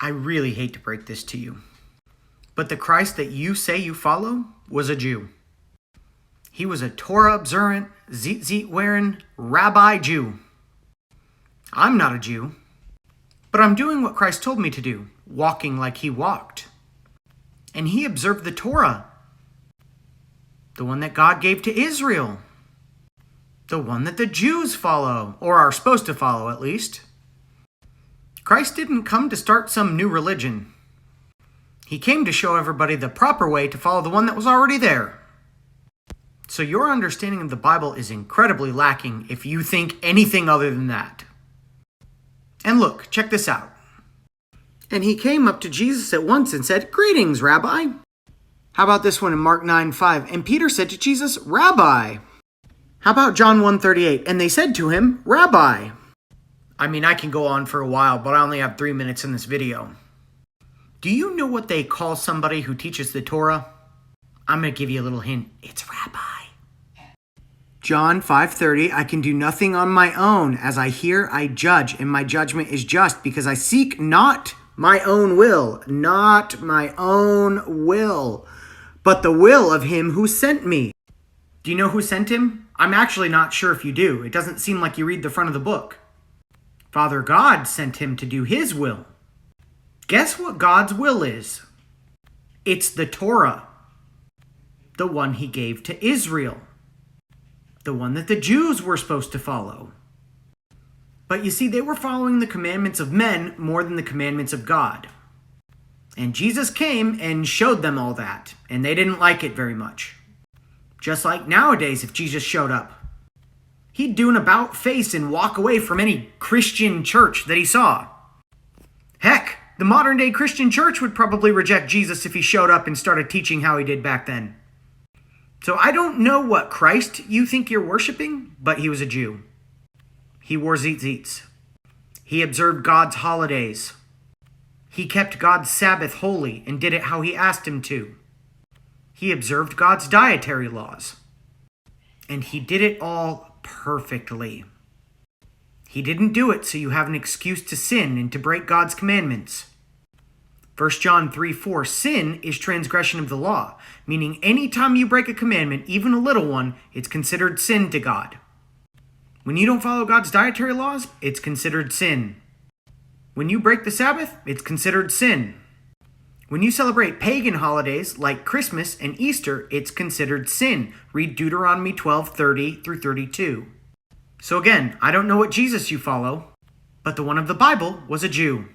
I really hate to break this to you, but the Christ that you say you follow was a Jew. He was a Torah-observant, tzitzit-wearing rabbi Jew. I'm not a Jew, but I'm doing what Christ told me to do, walking like he walked. And he observed the Torah, the one that God gave to Israel, the one that the Jews follow, or are supposed to follow at least. Christ didn't come to start some new religion. He came to show everybody the proper way to follow the one that was already there. So your understanding of the Bible is incredibly lacking if you think anything other than that. And look, check this out. And he came up to Jesus at once and said, "Greetings, Rabbi." How about this one in Mark 9:5? And Peter said to Jesus, "Rabbi." How about John 1:38? And they said to him, "Rabbi." I mean, I can go on for a while, but I only have 3 minutes in this video. Do you know what they call somebody who teaches the Torah? I'm going to give you a little hint. It's Rabbi. John 5:30, I can do nothing on my own. As I hear, I judge, and my judgment is just, because I seek not my own will, not my own will, but the will of him who sent me. Do you know who sent him? I'm actually not sure if you do. It doesn't seem like you read the front of the book. Father God sent him to do his will. Guess what God's will is? It's the Torah, the one he gave to Israel, the one that the Jews were supposed to follow. But you see, they were following the commandments of men more than the commandments of God. And Jesus came and showed them all that, and they didn't like it very much. Just like nowadays, if Jesus showed up, he'd do an about-face and walk away from any Christian church that he saw. Heck, the modern-day Christian church would probably reject Jesus if he showed up and started teaching how he did back then. So I don't know what Christ you think you're worshiping, but he was a Jew. He wore tzitzits. He observed God's holidays. He kept God's Sabbath holy and did it how he asked him to. He observed God's dietary laws. And he did it all perfectly. He didn't do it so you have an excuse to sin and to break God's commandments. 1 John 3:4, sin is transgression of the law, meaning anytime you break a commandment, even a little one, it's considered sin to God. When you don't follow God's dietary laws, it's considered sin. When you break the Sabbath, it's considered sin. When you celebrate pagan holidays like Christmas and Easter, it's considered sin. Read Deuteronomy 12:30 through 32. So again, I don't know what Jesus you follow, but the one of the Bible was a Jew.